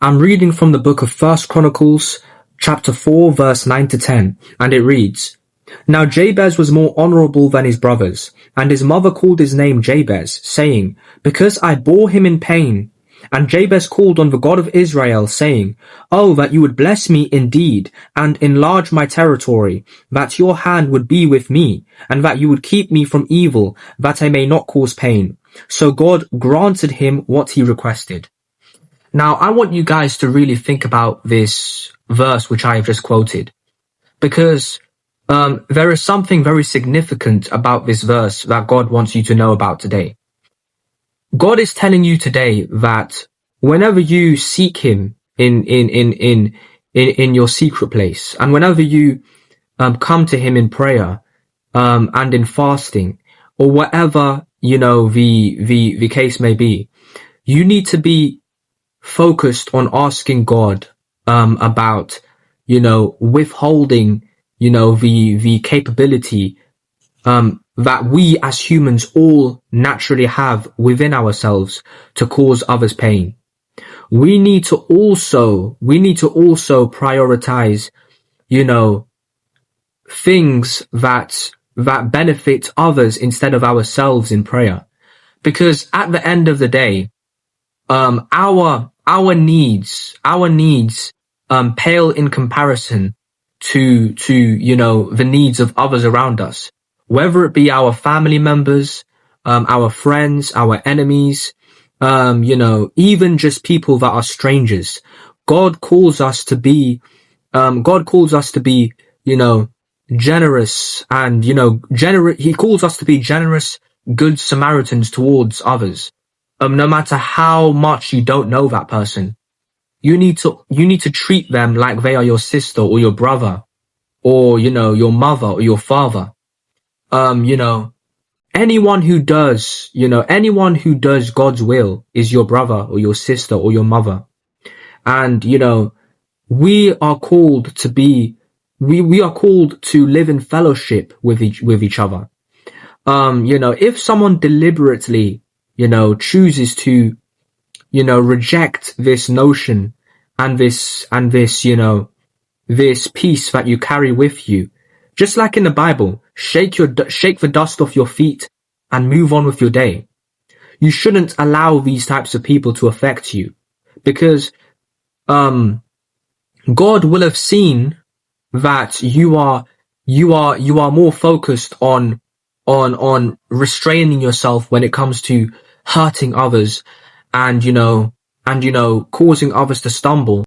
I'm reading from the book of First Chronicles, chapter 4, verse 9 to 10, and it reads, Now Jabez was more honorable than his brothers, and his mother called his name Jabez, saying, Because I bore him in pain. And Jabez called on the God of Israel, saying, Oh, that you would bless me indeed, and enlarge my territory, that your hand would be with me, and that you would keep me from evil, that I may not cause pain. So God granted him what he requested. Now, I want you guys to really think about this verse which I have just quoted, because there is something very significant about this verse that God wants you to know about today. God is telling you today that whenever you seek him in your secret place, and whenever you come to him in prayer and in fasting, or whatever the case may be, you need to be focused on asking God about withholding the capability that we as humans all naturally have within ourselves to cause others pain. We need to also prioritize, things that benefit others instead of ourselves in prayer. Because at the end of the day, our needs pale in comparison to the needs of others around us. Whether it be our family members, our friends, our enemies, even just people that are strangers. God calls us to be, generous and, he calls us to be generous, good Samaritans towards others. No matter how much you don't know that person, you need to treat them like they are your sister or your brother or, your mother or your father. Anyone who does God's will is your brother or your sister or your mother. And, we are called to be, we are called to live in fellowship with each other. If someone deliberately, chooses to, reject this notion and this, this peace that you carry with you, just like in the Bible, shake the dust off your feet and move on with your day. You shouldn't allow these types of people to affect you, because God will have seen that you are more focused on restraining yourself when it comes to hurting others and causing others to stumble,